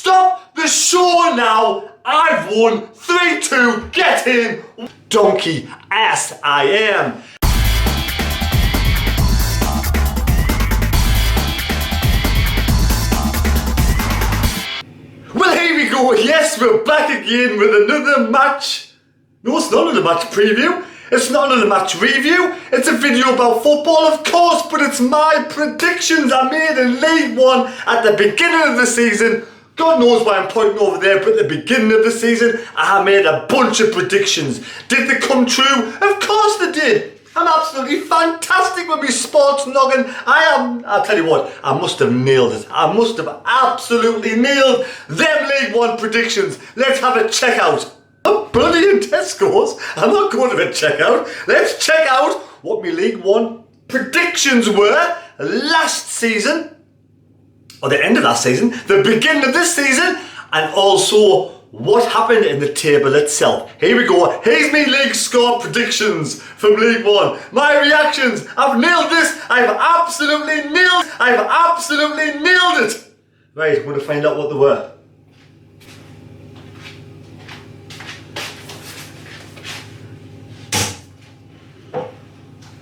Stop the show now. I've won 3-2. Get in. Donkey ass I am. Well, here we go. Yes, we're back again with another match. No, it's not another match preview. It's not another match review. It's a video about football, of course, but it's my predictions I made in League One at the beginning of the season. God knows why I'm pointing over there, but at the beginning of the season, I made a bunch of predictions. Did they come true? Of course they did. I'm absolutely fantastic with my sports noggin. I'll tell you what, I must have nailed it. I must have absolutely nailed them League One predictions. Let's have a check out. I'm bloody in Tesco's. I'm not going to a checkout. Let's check out what my League One predictions were last season, or the end of last season, the beginning of this season, and also what happened in the table itself. Here we go. Here's me league score predictions from League One. My reactions. I've nailed this. I've absolutely nailed it. Right, I'm going to find out what they were.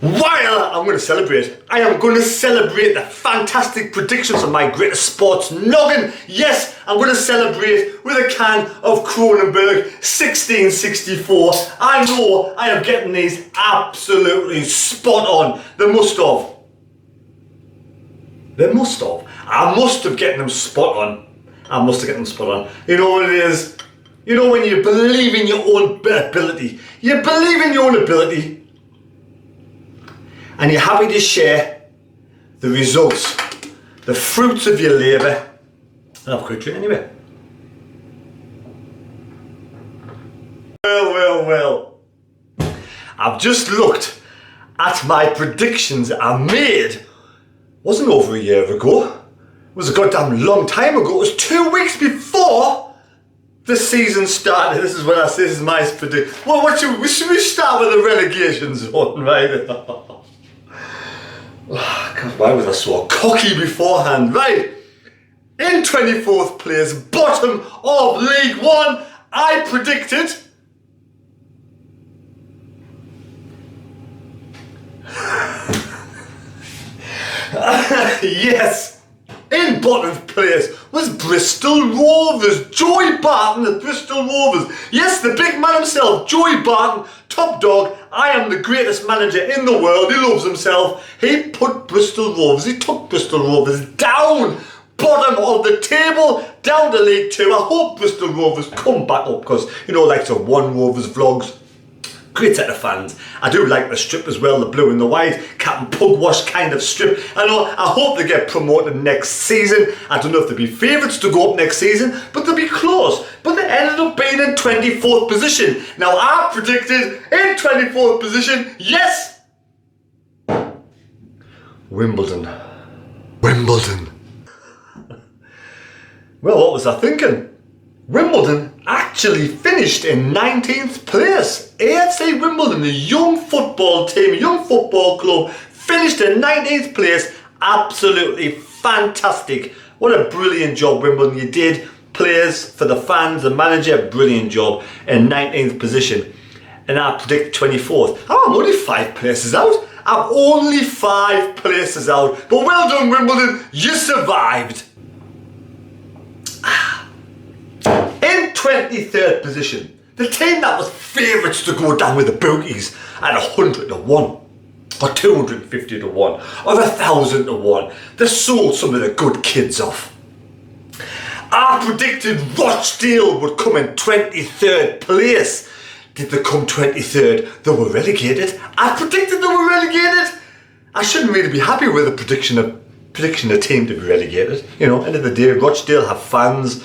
While I'm going to celebrate, I am going to celebrate the fantastic predictions of my greatest sports noggin. Yes, I'm going to celebrate with a can of Kronenbourg 1664. I know I am getting these absolutely spot on. They must have. I must have getting them spot on. You know what it is? You know when you believe in your own ability. You believe in your own ability. And you're happy to share the results, the fruits of your labour. I'll have a quick drink anyway. Well. I've just looked at my predictions I made. Wasn't over a year ago. It was a goddamn long time ago. It was 2 weeks before the season started. This is what I say. This is my prediction. Well, should we start with the relegation zone, right? Oh, God, why was I so cocky beforehand? Right, in 24th place, bottom of League One, I predicted yes, in bottom place was Bristol Rovers. Joey Barton at Bristol Rovers. Yes, the big man himself, Joey Barton, top dog. I am the greatest manager in the world. He loves himself. He took Bristol Rovers down, bottom of the table, down to League Two. I hope Bristol Rovers come back up because, you know, like the One Rovers vlogs. Great set of fans. I do like the strip as well, the blue and the white, Captain Pugwash kind of strip. I hope they get promoted next season. I don't know if they'll be favourites to go up next season, but they'll be close. But they ended up being in 24th position. Now I predicted in 24th position, yes, Wimbledon. Well, what was I thinking? Wimbledon actually finished in 19th place. AFC Wimbledon, the young football team, young football club, finished in 19th place. Absolutely fantastic. What a brilliant job, Wimbledon, you did. Players, for the fans, the manager, brilliant job in 19th position. And I predict 24th. I'm only 5 places out. I'm only 5 places out. But well done, Wimbledon, you survived. In 23rd position, the team that was favourites to go down with the bookies at 100 to 1, or 250 to 1, or 1,000 to 1. They sold some of the good kids off. I predicted Rochdale would come in 23rd place. Did they come 23rd? They were relegated. I predicted they were relegated. I shouldn't really be happy with the prediction of a team to be relegated. You know, end of the day, Rochdale have fans.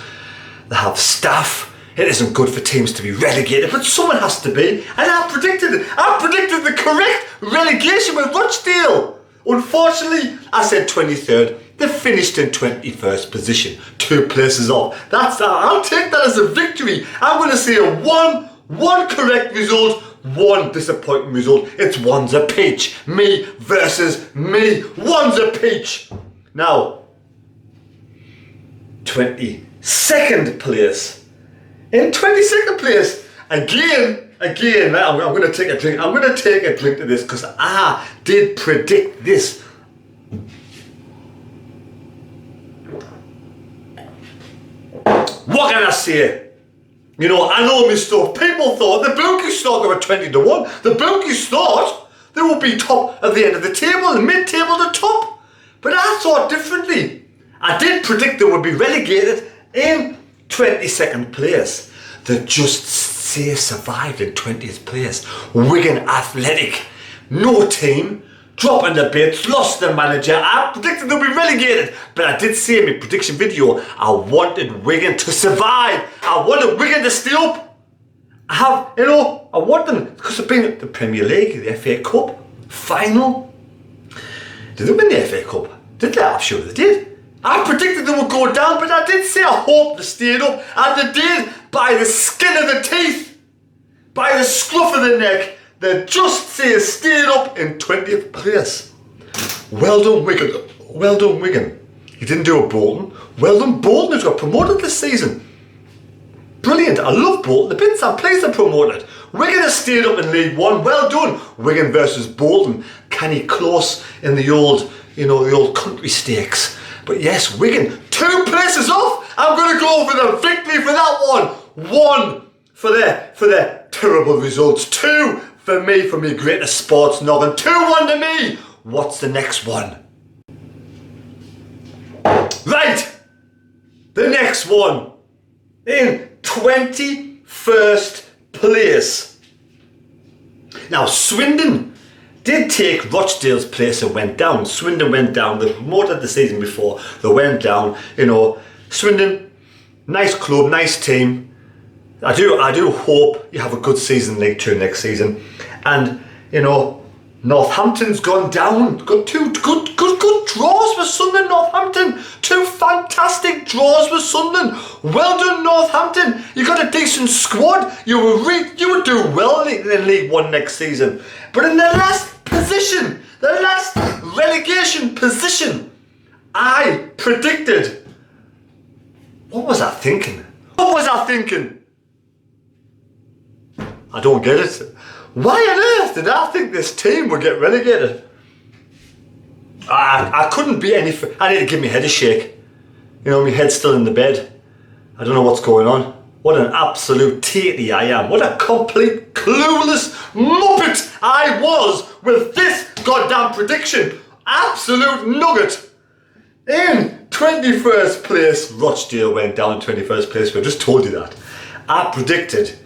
They have staff. It isn't good for teams to be relegated, but someone has to be. And I predicted it. I predicted the correct relegation with Rochdale. Unfortunately, I said 23rd. They finished in 21st position, 2 places off. I'll take that as a victory. I'm going to say a one correct result, 1 disappointing result. It's one's a peach. Me versus me. One's a peach. Now, 20 22nd place. In 22nd place, again, right, I'm going to take a drink. I'm going to take a drink to this because I did predict this. What can I say? You know, I know my stuff. People thought, the bookies thought they were 20-1. The bookies thought they would be top at the end of the table, the mid-table to top. But I thought differently. I did predict they would be relegated in 22nd place. They just survived in 20th place. Wigan Athletic, no team, dropping the bits, lost their manager. I predicted they'd be relegated, but I did say in my prediction video, I wanted Wigan to survive. I wanted Wigan to stay up. I want them, because they've been at the Premier League, the FA Cup final. Did they win the FA Cup? Did they? I'm sure they did. I predicted they would go down, but I did say I hope they stayed up, and they did by the skin of the teeth, by the scruff of the neck. They just stayed up in 20th place. Well done, Wigan. Well done, Wigan. You didn't do a Bolton. Well done, Bolton, who's got promoted this season. Brilliant. I love Bolton. The bits I'm pleased they're promoted. Wigan has stayed up in League One. Well done. Wigan versus Bolton. Kenny Close in the old country stakes. But yes, Wigan, 2 places off. I'm going to go for the victory for that one. 1 for their terrible results. 2 for me, for me greatest sports noggin. 2-1 to me. What's the next one? Right. The next one. In 21st place. Now, Swindon did take Rochdale's place and went down. Swindon went down. They promoted the season before. They went down. You know, Swindon, nice club, nice team. I do hope you have a good season League 2 next season. And, you know, Northampton's gone down. Got 2 good draws with Sunderland, Northampton. 2 fantastic draws with Sunderland. Well done, Northampton. You got a decent squad. You would do well in League 1 next season. But in the last position, the last relegation position, I predicted. What was I thinking? I don't get it. Why on earth did I think this team would get relegated? I couldn't be any... I need to give my head a shake. You know, my head's still in the bed. I don't know what's going on. What an absolute tatey I am. What a complete clueless muppet I was with this goddamn prediction. Absolute nugget. In 21st place, Rochdale went down in 21st place. I just told you that. I predicted.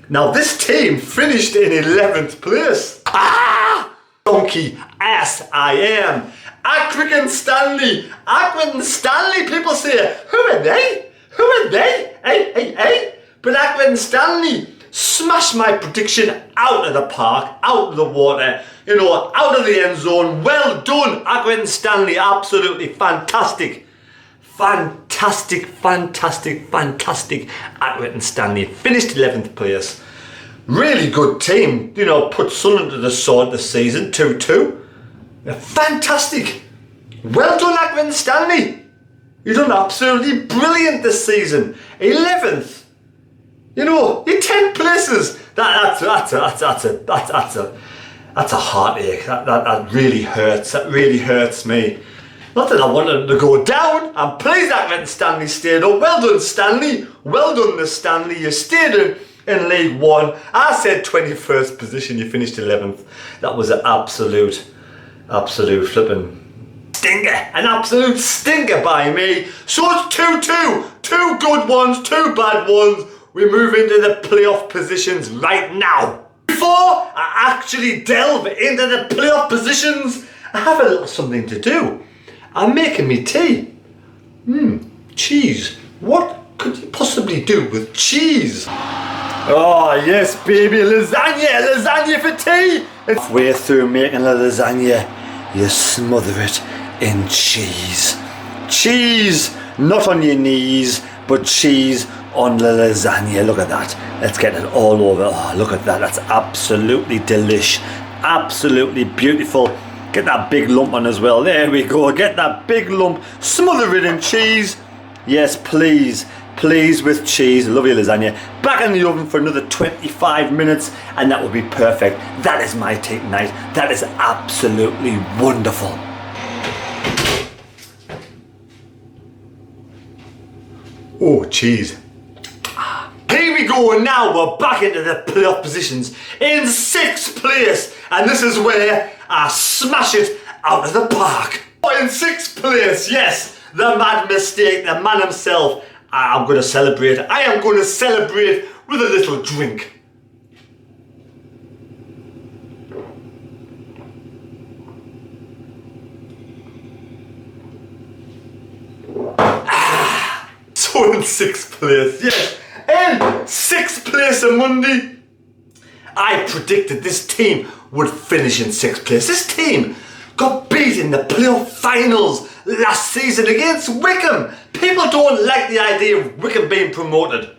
Now this team finished in 11th place. Donkey ass I am. Accrington Stanley, people say, who are they? Hey. But Accrington Stanley smashed my prediction out of the park, out of the water, you know, out of the end zone. Well done, Accrington Stanley, absolutely fantastic. Fantastic. Accrington Stanley finished 11th place. Really good team, you know, put Sunderland to the sword this season, 2-2. Fantastic. Well done, Accrington Stanley. You've done absolutely brilliant this season. 11th. You know, you're 10 places. That's a heartache. That really hurts. That really hurts me. Not that I wanted them to go down. I'm pleased Accrington Stanley stayed up. Well done, Stanley. Well done, Miss Stanley. You stayed in League 1. I said 21st position. You finished 11th. That was an absolute flipping stinker. An absolute stinker by me. So it's 2-2. 2 good ones, 2 bad ones. We move into the playoff positions right now. Before I actually delve into the playoff positions, I have a little something to do. I'm making me tea. Cheese. What could you possibly do with cheese? Oh yes, baby, lasagna for tea. It's halfway through making a lasagna, you smother it in cheese. Cheese, not on your knees, but cheese on the lasagna. Look at that. Let's get it all over. Oh, look at that. That's absolutely delish. Absolutely beautiful. Get that big lump on as well. There we go. Get that big lump. Smother it in cheese. Yes, please. please, with cheese, lovely lasagna, back in the oven for another 25 minutes, and that will be perfect. That is my tea tonight. That is absolutely wonderful. Oh, cheese. Here we go, and now we're back into the playoff positions in 6th place, and this is where I smash it out of the park. In 6th place, yes, the mad mistake, the man himself. I'm going to celebrate. I am going to celebrate with a little drink. So in 6th place, yes. In 6th place on Monday, I predicted this team would finish in 6th place. This team got beat in the playoff finals last season against Wickham. People don't like the idea of Wickham being promoted.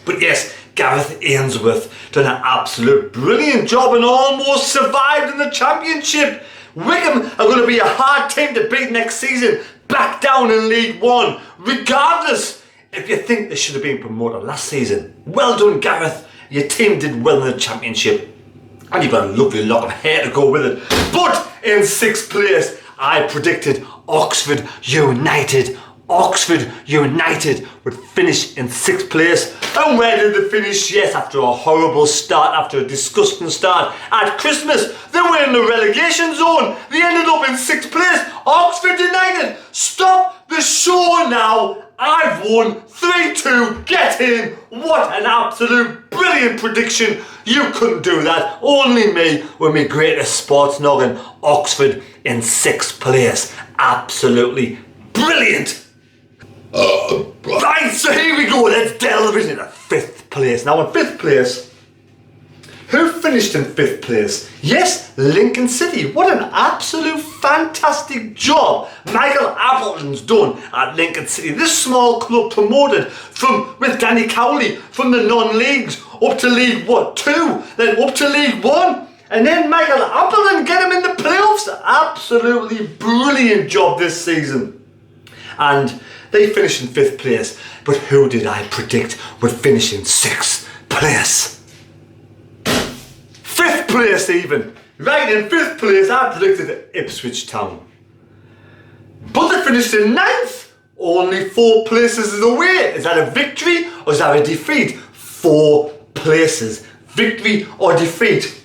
But yes, Gareth Ainsworth done an absolute brilliant job and almost survived in the championship. Wickham are going to be a hard team to beat next season, back down in League One. Regardless, if you think they should have been promoted last season, well done, Gareth. Your team did well in the championship. And you've got a lovely lock of hair to go with it. But in 6th place, I predicted Oxford United. Oxford United would finish in 6th place. And where did they finish? Yes, after a horrible start, after a disgusting start at Christmas, they were in the relegation zone. They ended up in 6th place. Oxford United, stop the show now. I've won 3-2. Get in. What an absolute brilliant prediction. You couldn't do that. Only me with my greatest sports noggin. Oxford in 6th place. Absolutely brilliant. Right, so here we go. Let's delve into 5th place. Now in 5th place, who finished in 5th place? Yes, Lincoln City. What an absolute fantastic job Michael Appleton's done at Lincoln City. This small club promoted with Danny Cowley from the non-leagues up to League 2, then up to League 1. And then Michael Appleton get him in the playoffs. Absolutely brilliant job this season. And they finished in 5th place. But who did I predict would finish in 6th place? 5th place even. Right, in 5th place I predicted Ipswich Town. But they finished in 9th. Only 4 places away. Is that a victory or is that a defeat? 4 places. Victory or defeat?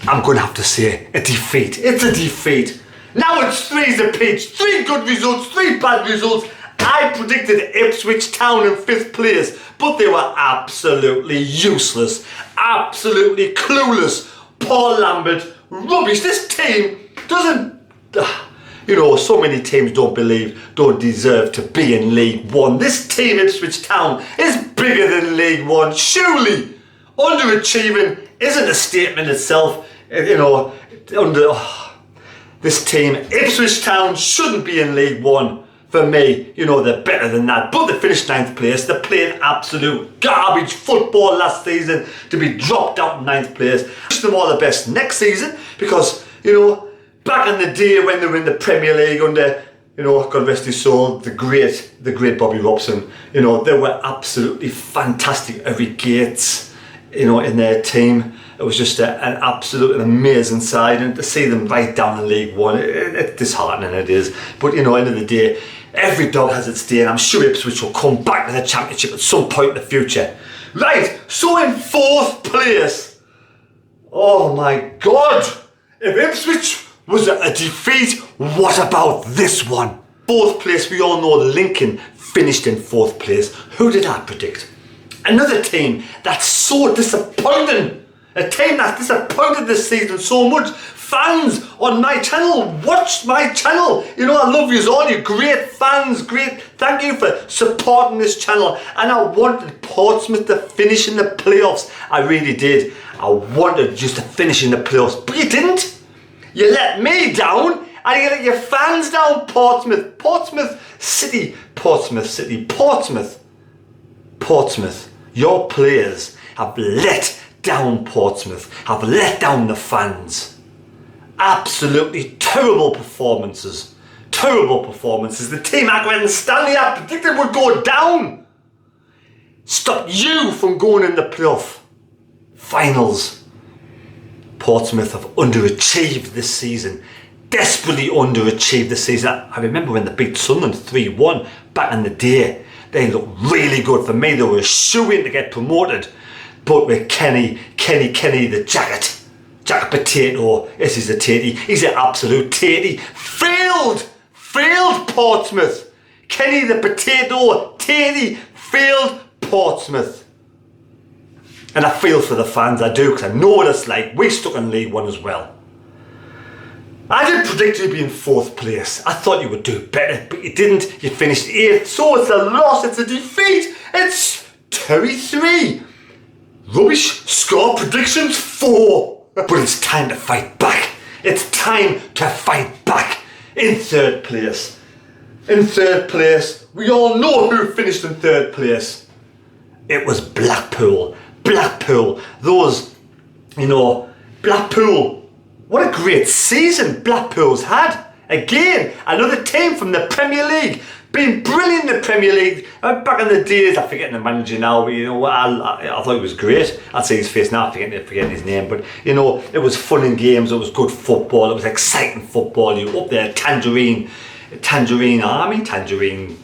I'm going to have to say a defeat. It's a defeat. Now it's 3's a pitch. 3 good results, 3 bad results. I predicted Ipswich Town in 5th place, but they were absolutely useless, absolutely clueless. Paul Lambert, rubbish. This team doesn't, so many teams don't deserve to be in League One. This team, Ipswich Town, is bigger than League One. Surely, underachieving isn't a statement itself. This team, Ipswich Town, shouldn't be in League One. For me, they're better than that. But they finished 9th place. They played absolute garbage football last season to be dropped out in 9th place. Wish them all the best next season because, back in the day when they were in the Premier League under, God rest his soul, the great Bobby Robson, they were absolutely fantastic. Harry Gates, in their team. It was just an absolute amazing side, and to see them right down in League One, it's disheartening, it is. But end of the day, every dog has its day, and I'm sure Ipswich will come back to the championship at some point in the future. Right, so in 4th place, oh my God, if Ipswich was a defeat, what about this one? 4th place, we all know Lincoln finished in 4th place. Who did I predict? Another team that's so disappointing. A team that's disappointed this season so much. Fans on my channel, watch my channel. I love you all, you great fans, great. Thank you for supporting this channel. And I wanted Portsmouth to finish in the playoffs. I really did. I wanted just to finish in the playoffs, but you didn't. You let me down, and you let your fans down. Portsmouth City. Your players have let down Portsmouth, have let down the fans. Absolutely terrible performances. terrible performances. The team Accrington and Stanley I predicted would go down. Stopped you from going in the playoff finals. Portsmouth have underachieved this season. Desperately underachieved this season. I remember when they beat Sunderland 3-1 back in the day. They looked really good. For me, they were a shoo-in to get promoted. But with Kenny the jacket potato, yes, he's a tatey. He's an absolute tatey. Failed Portsmouth. Kenny the potato, tatey, failed Portsmouth. And I feel for the fans, I do, because I know what it's like. We stuck in League One as well. I did predict you to be in 4th place. I thought you would do better, but you didn't. You finished 8th, so it's a loss, it's a defeat. It's Terry 3. Rubbish score predictions 4. But it's time to fight back. It's time to fight back in 3rd place. In 3rd place, we all know who finished in 3rd place. It was Blackpool. Those, Blackpool. What a great season Blackpool's had. Again, another team from the Premier League. Been brilliant in the Premier League. Back in the days, I'm forgetting the manager now, but I thought he was great. I'd see his face now, forgetting his name. But, it was fun in games, it was good football, it was exciting football. You were up there, tangerine army, tangerine,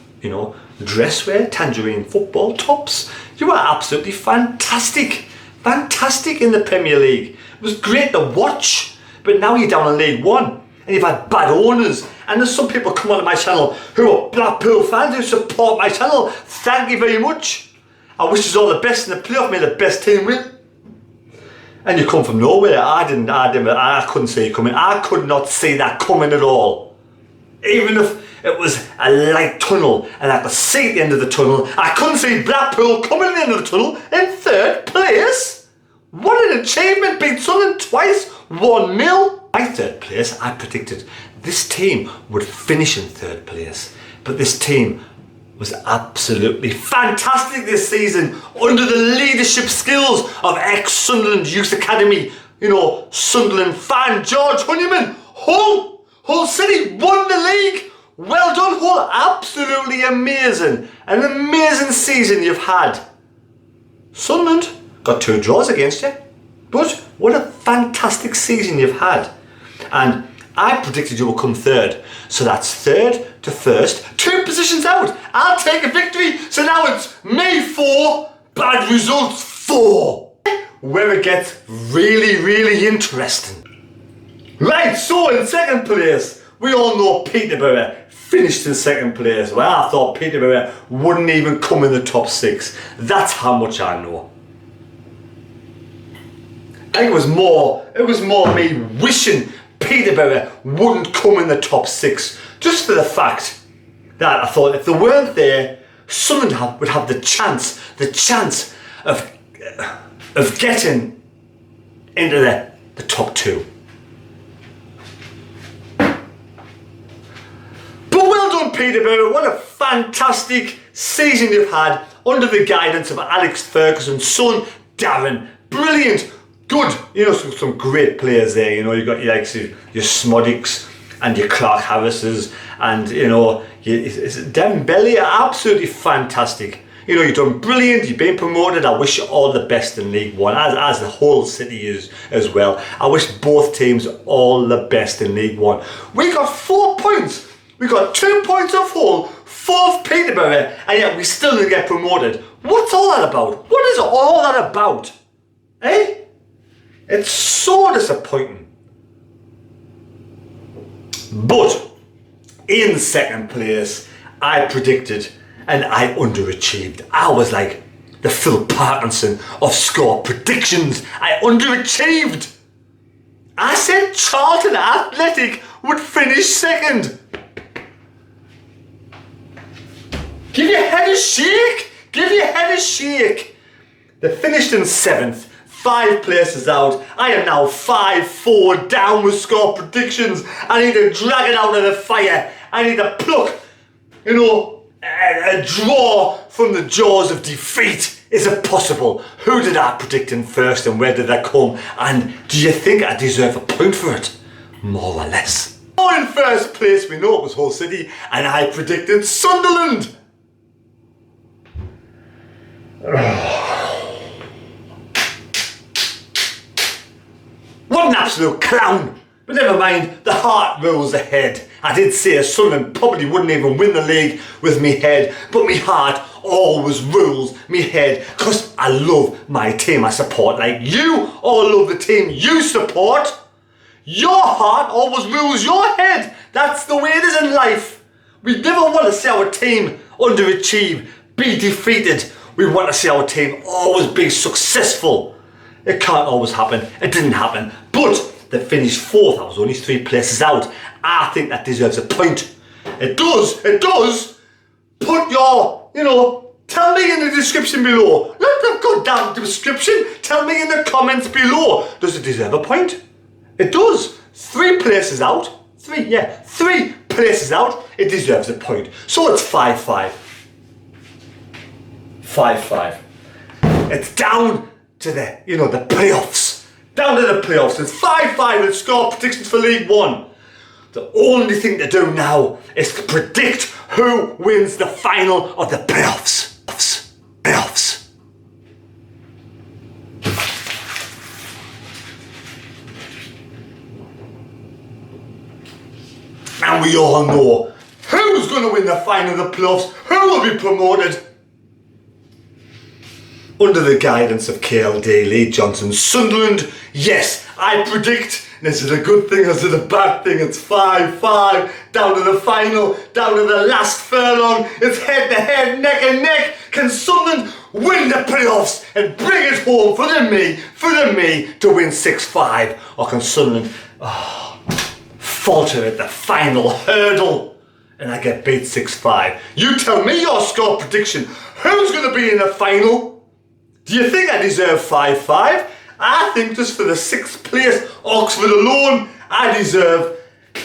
dress wear, tangerine football tops. You were absolutely fantastic in the Premier League. It was great to watch, but now you're down in League One and you've had bad owners, and there's some people come onto my channel who are Blackpool fans who support my channel. Thank you very much. I wish you all the best in the playoff. May the best team win. And you come from nowhere. I couldn't see it coming. I could not see that coming at all. Even if it was a light tunnel and I could see at the end of the tunnel, I couldn't see Blackpool coming at the end of the tunnel in 3rd place. What an achievement, beat Sunderland twice, 1-0. My 3rd place, I predicted this team would finish in 3rd place. But this team was absolutely fantastic this season under the leadership skills of ex-Sunderland Youth Academy, Sunderland fan George Honeyman. Hull City won the league. Well done, Hull. Absolutely amazing. An amazing season you've had. Sunderland got 2 draws against you. But what a fantastic season you've had. And I predicted you will come 3rd. So that's 3rd to 1st. 2 positions out. I'll take a victory. So now it's me 4, bad results 4. Where it gets really, really interesting. Right, so in 2nd place, we all know Peterborough finished in 2nd place. Well, I thought Peterborough wouldn't even come in the top 6. That's how much I know. I think it was more me wishing Peterborough wouldn't come in the top 6, just for the fact that I thought if they weren't there, Sunderland would have the chance of getting into the top 2. But well done, Peterborough. What a fantastic season you've had under the guidance of Alex Ferguson's son, Darren. Brilliant. Good, some great players there. You got your Smodics and your Clark Harrises, and Dembele are absolutely fantastic. You've done brilliant. You've been promoted. I wish you all the best in League One, as the whole city is as well. I wish both teams all the best in League One. We got 4 points. We got 2 points off Hull, 4 off Peterborough, and yet we still didn't get promoted. What's all that about? What is all that about? Eh? It's so disappointing. But in 2nd place, I predicted and I underachieved. I was like the Phil Parkinson of score predictions. I underachieved. I said Charlton Athletic would finish 2nd. Give your head a shake. Give your head a shake. They finished in 7th. 5 places out. I am now 5-4 down with score predictions. I need to drag it out of the fire. I need to pluck, a draw from the jaws of defeat. Is it possible? Who did I predict in 1st and where did they come? And do you think I deserve a point for it? More or less. Oh, in first place, we know it was Hull City, and I predicted Sunderland. What an absolute clown! But never mind, the heart rules ahead. I did say Sunderland probably wouldn't even win the league with me head, but me heart always rules me head, because I love my team I support, like you all love the team you support. Your heart always rules your head. That's the way it is in life. We never want to see our team underachieve, be defeated. We want to see our team always be successful. It can't always happen. It didn't happen. But they finished fourth. I was only 3 places out. I think that deserves a point. It does. It does. Put your, tell me in the description below. Not the goddamn description. Tell me in the comments below. Does it deserve a point? It does. 3 places out. 3 places out. It deserves a point. So it's 5-5. 5-5. It's down to the playoffs. Down to the playoffs. It's 5-5 in score predictions for League One. The only thing to do now is to predict who wins the final of the playoffs. Playoffs. And we all know who's going to win the final of the playoffs, who will be promoted. Under the guidance of KLD, Lee Johnson, Sunderland, yes, I predict, and is it a good thing or is it a bad thing? It's 5-5, down to the final, down to the last furlong, it's head to head, neck and neck. Can Sunderland win the playoffs and bring it home for the me to win 6-5? Or can Sunderland falter at the final hurdle and I get beat 6-5? You tell me your score prediction. Who's going to be in the final? Do you think I deserve 5-5? I think just for the 6th place Oxford alone, I deserve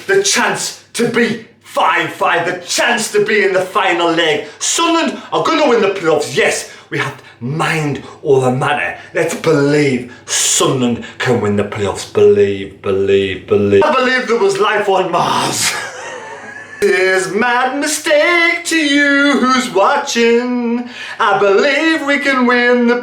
the chance to be 5-5, the chance to be in the final leg. Sunderland are going to win the playoffs. Yes, we have mind over matter. Let's believe Sunderland can win the playoffs. Believe. I believe there was life on Mars. Here's my mistake to you who's watching. I believe we can win the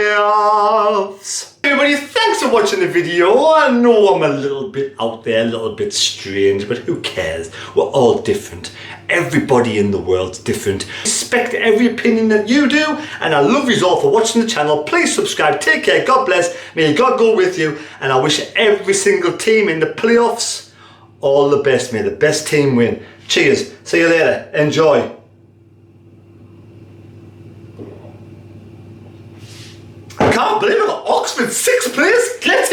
playoffs. Everybody, thanks for watching the video. I know I'm a little bit out there, a little bit strange, but who cares? We're all different. Everybody in the world's different. Respect every opinion that you do, and I love you all for watching the channel. Please subscribe. Take care. God bless. May God go with you, and I wish every single team in the playoffs all the best. May the best team win. Cheers. See you later. Enjoy. I can't believe I got Oxford 6th place. Get